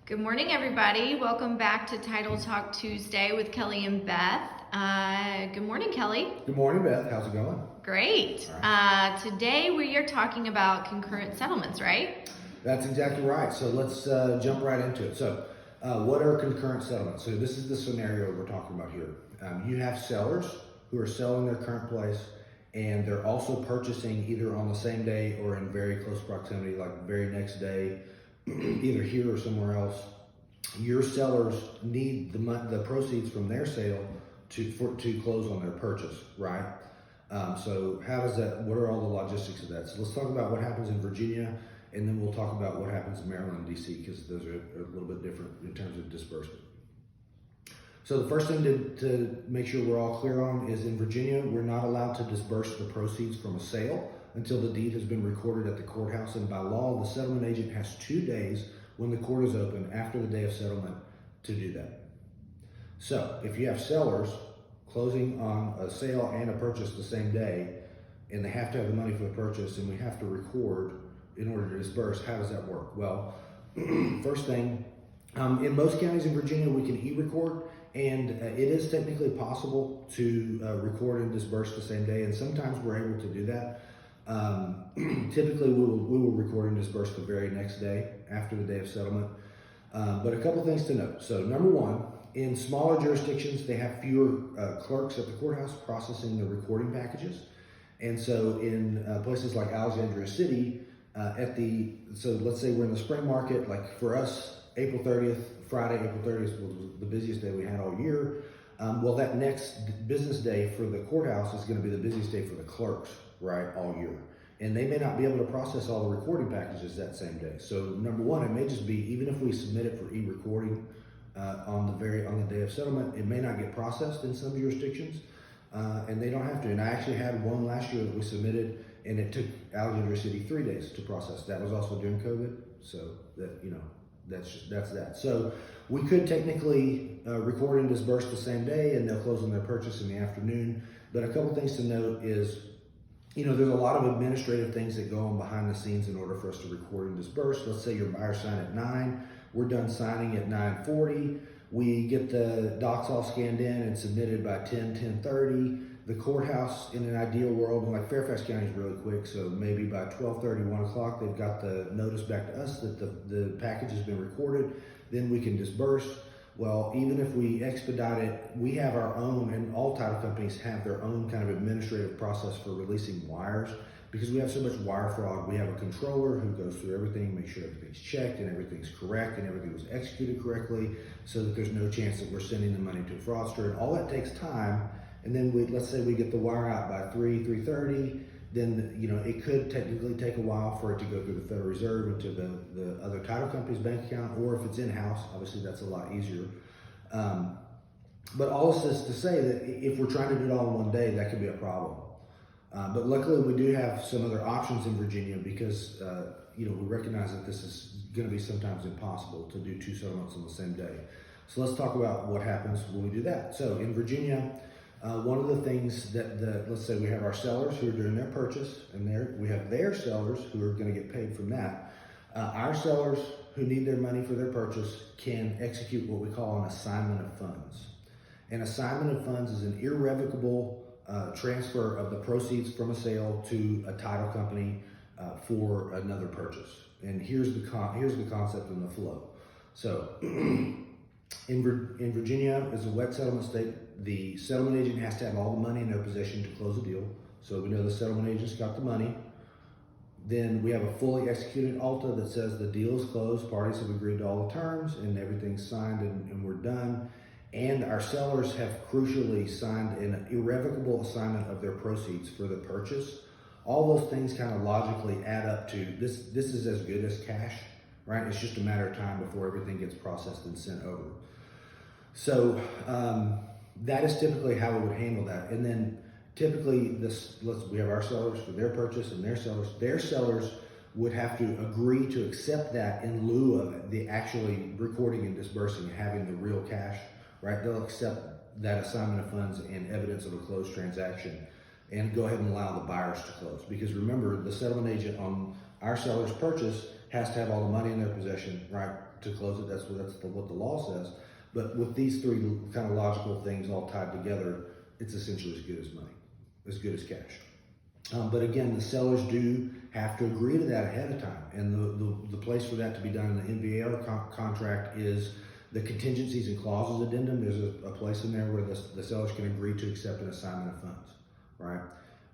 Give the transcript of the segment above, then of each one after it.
Good morning, everybody. Welcome back to Title Talk Tuesday with Kelly and Beth. Good morning, Kelly. Good morning, Beth. How's it going? Great. Today we are talking about concurrent settlements, right? That's exactly right. So let's jump right into it. So what are concurrent settlements? So this is the scenario we're talking about here. You have sellers who are selling their current place, and they're also purchasing either on the same day or in very close proximity, like the very next day, either here or somewhere else. Your sellers need the proceeds from their sale to close on their purchase, right? So how does that? What are all the logistics of that? So let's talk about what happens in Virginia, and then we'll talk about what happens in Maryland and DC, because those are a little bit different in terms of disbursement. So the first thing to make sure we're all clear on is in Virginia, we're not allowed to disburse the proceeds from a sale until the deed has been recorded at the courthouse. And by law, the settlement agent has 2 days when the court is open after the day of settlement to do that. So if you have sellers closing on a sale and a purchase the same day, and they have to have the money for the purchase, and we have to record in order to disburse, how does that work? Well, first thing, in most counties in Virginia, we can e-record, and it is technically possible to record and disburse the same day, and sometimes we're able to do that. Typically, we will record and disburse the very next day after the day of settlement. But a couple things to note. So number one, in smaller jurisdictions, they have fewer clerks at the courthouse processing the recording packages. And so in places like Alexandria City, so let's say we're in the spring market, like for us, Friday, April 30th was the busiest day we had all year. Well, that next business day for the courthouse is going to be the busiest day for the clerks, right, all year. And they may not be able to process all the recording packages that same day. So number one, it may just be, even if we submit it for e-recording on the day of settlement, it may not get processed in some jurisdictions, and they don't have to. And I actually had one last year that we submitted, and it took Alexandria City 3 days to process. That was also during COVID, so that that's that. So we could technically record and disburse the same day, and they'll close on their purchase in the afternoon. But a couple things to note is, there's a lot of administrative things that go on behind the scenes in order for us to record and disburse. Let's say your buyer signed at 9. We're done signing at 9:40. We get the docs all scanned in and submitted by 10:30. The courthouse, in an ideal world, and like Fairfax County is really quick, so maybe by 12:30, 1 o'clock, they've got the notice back to us that the package has been recorded. Then we can disburse. Well, even if we expedite it, we have our own, and all title companies have their own kind of administrative process for releasing wires, because we have so much wire fraud. We have a controller who goes through everything, makes sure everything's checked and everything's correct and everything was executed correctly, so that there's no chance that we're sending the money to a fraudster. And all that takes time. And then let's say we get the wire out by 3:30, then it could technically take a while for it to go through the Federal Reserve into the other title company's bank account, or if it's in-house, obviously that's a lot easier. But all this is to say that if we're trying to do it all in one day, that could be a problem. But luckily we do have some other options in Virginia, because we recognize that this is going to be sometimes impossible to do 2 settlements on the same day. So let's talk about what happens when we do that. So in Virginia, one of the things let's say we have our sellers who are doing their purchase, and we have their sellers who are going to get paid from that. Our sellers who need their money for their purchase can execute what we call an assignment of funds. An assignment of funds is an irrevocable transfer of the proceeds from a sale to a title company for another purchase. And here's the concept and the flow. So in Virginia, as a wet settlement state, the settlement agent has to have all the money in their possession to close a deal. So we know the settlement agent's got the money. Then we have a fully executed ALTA that says the deal is closed, parties have agreed to all the terms, and everything's signed and we're done. And our sellers have crucially signed an irrevocable assignment of their proceeds for the purchase. All those things kind of logically add up to this is as good as cash, right? It's just a matter of time before everything gets processed and sent over. So that is typically how we would handle that. And then typically we have our sellers for their purchase, and their sellers would have to agree to accept that in lieu of the actually recording and disbursing and having the real cash, right? They'll accept that assignment of funds and evidence of a closed transaction and go ahead and allow the buyers to close. Because remember, the settlement agent on our seller's purchase has to have all the money in their possession, right, to close it. That's what the law says. But with these three kind of logical things all tied together, it's essentially as good as money, as good as cash. But again, the sellers do have to agree to that ahead of time. And the place for that to be done in the NVAR contract is the contingencies and clauses addendum. There's a place in there where the sellers can agree to accept an assignment of funds, right?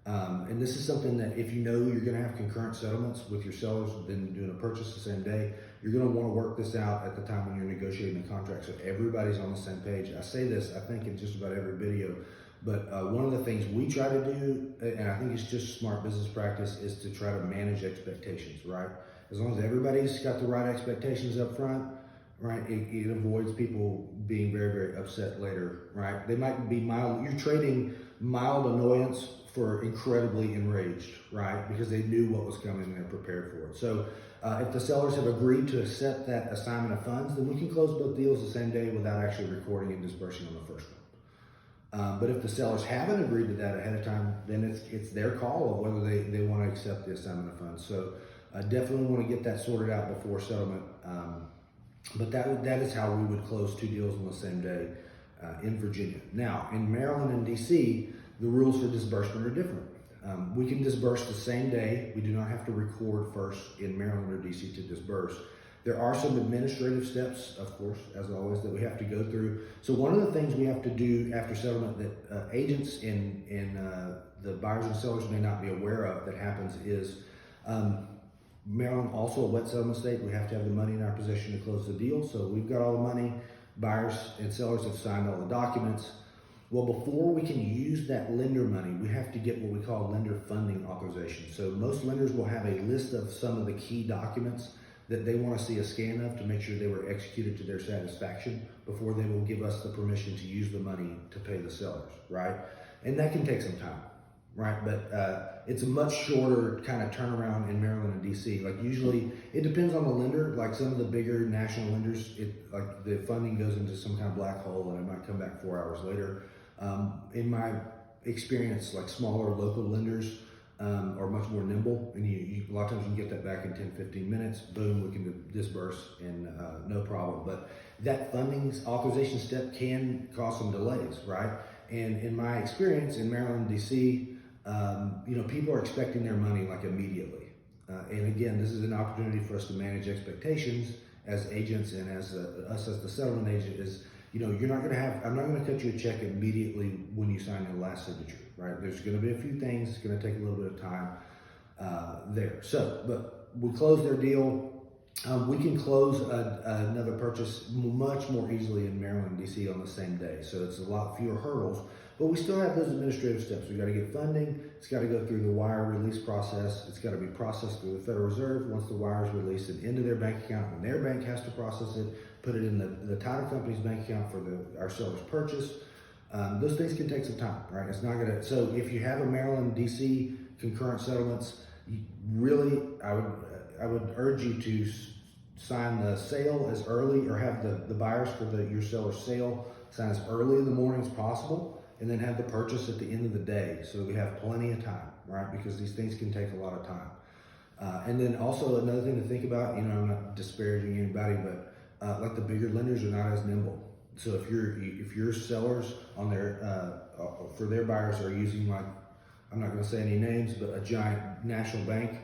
And this is something that if you know you're going to have concurrent settlements with your sellers, then doing a purchase the same day, you're going to want to work this out at the time when you're negotiating the contract so everybody's on the same page. I say this, I think, in just about every video, but one of the things we try to do, and I think it's just smart business practice, is to try to manage expectations, right? As long as everybody's got the right expectations up front, right, it avoids people being very, very upset later, right? They might be mild, you're trading mild annoyance for incredibly enraged, right? Because they knew what was coming and they're prepared for it. So if the sellers have agreed to accept that assignment of funds, then we can close both deals the same day without actually recording and disbursing on the first one. But if the sellers haven't agreed to that ahead of time, then it's their call of whether they want to accept the assignment of funds. So I definitely want to get that sorted out before settlement. But that is how we would close two deals on the same day in Virginia. Now, in Maryland and DC, the rules for disbursement are different. We can disburse the same day. We do not have to record first in Maryland or DC to disburse. There are some administrative steps, of course, as always, that we have to go through. So one of the things we have to do after settlement that agents and the buyers and sellers may not be aware of that happens is Maryland, also a wet settlement state, we have to have the money in our possession to close the deal. So we've got all the money, buyers and sellers have signed all the documents. Well, before we can use that lender money, we have to get what we call lender funding authorization. So most lenders will have a list of some of the key documents that they want to see a scan of to make sure they were executed to their satisfaction before they will give us the permission to use the money to pay the sellers, right? And that can take some time, right? But it's a much shorter kind of turnaround in Maryland and DC. Like usually, it depends on the lender. Like some of the bigger national lenders, like the funding goes into some kind of black hole and it might come back 4 hours later. In my experience, like smaller local lenders are much more nimble, and you a lot of times you can get that back in 10-15 minutes. Boom, we can disburse and no problem. But that funding authorization step can cause some delays, right? And in my experience in Maryland, DC, people are expecting their money like immediately. And again, this is an opportunity for us to manage expectations as agents and as us as the settlement agent is, you're not going to have, I'm not going to cut you a check immediately when you sign your last signature, right? There's going to be a few things. It's going to take a little bit of time there. So, but we close their deal. We can close another purchase much more easily in Maryland and DC on the same day. So it's a lot fewer hurdles, but we still have those administrative steps. We got to get funding. It's got to go through the wire release process. It's got to be processed through the Federal Reserve. Once the wire is released and into their bank account, and their bank has to process it, put it in the title company's bank account for our seller's purchase. Those things can take some time, right? It's not gonna. So if you have a Maryland, DC concurrent settlements, really, I would urge you to sign the sale as early, or have the buyers for your seller's sale sign as early in the morning as possible, and then have the purchase at the end of the day, so that we have plenty of time, right? Because these things can take a lot of time. And then also another thing to think about, I'm not disparaging anybody, but like the bigger lenders are not as nimble. So if your sellers on their for their buyers are using, like, I'm not going to say any names, but a giant national bank,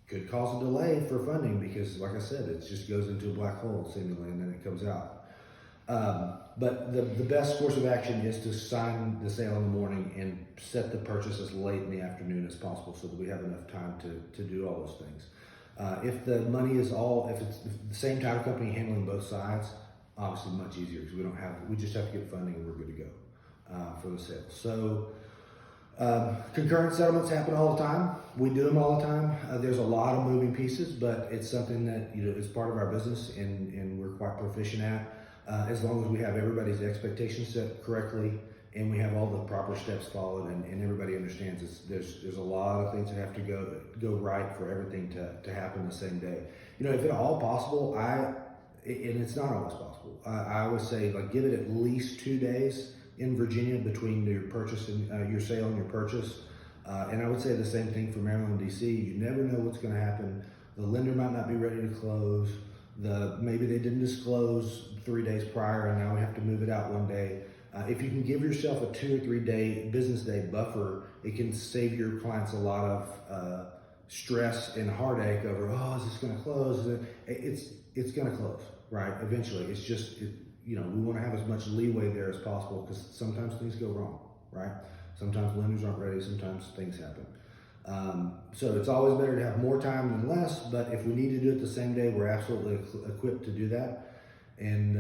could cause a delay for funding because, like I said, it just goes into a black hole seemingly and then it comes out. But the best course of action is to sign the sale in the morning and set the purchase as late in the afternoon as possible so that we have enough time to do all those things. If the money is if it's the same title company handling both sides, obviously much easier because we just have to get funding and we're good to go for the sale. So concurrent settlements happen all the time. We do them all the time. There's a lot of moving pieces, but it's something that is part of our business and we're quite proficient at. As long as we have everybody's expectations set correctly and we have all the proper steps followed and everybody understands there's a lot of things that have to go right for everything to happen the same day. If at all possible, and it's not always possible, I always say, like, give it at least 2 days in Virginia between your purchase and your sale and your purchase. And I would say the same thing for Maryland, DC. You never know what's going to happen The lender might not be ready to close. Maybe they didn't disclose 3 days prior and now we have to move it out one day. If you can give yourself a 2 or 3 day business day buffer, it can save your clients a lot of stress and heartache over, oh, is this going to close? It's going to close, right? Eventually. It's just, we want to have as much leeway there as possible because sometimes things go wrong, right? Sometimes lenders aren't ready. Sometimes things happen. So it's always better to have more time than less, but if we need to do it the same day, we're absolutely equipped to do that. And,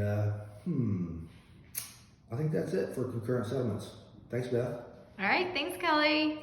I think that's it for concurrent settlements. Thanks, Beth. All right, thanks, Kelly.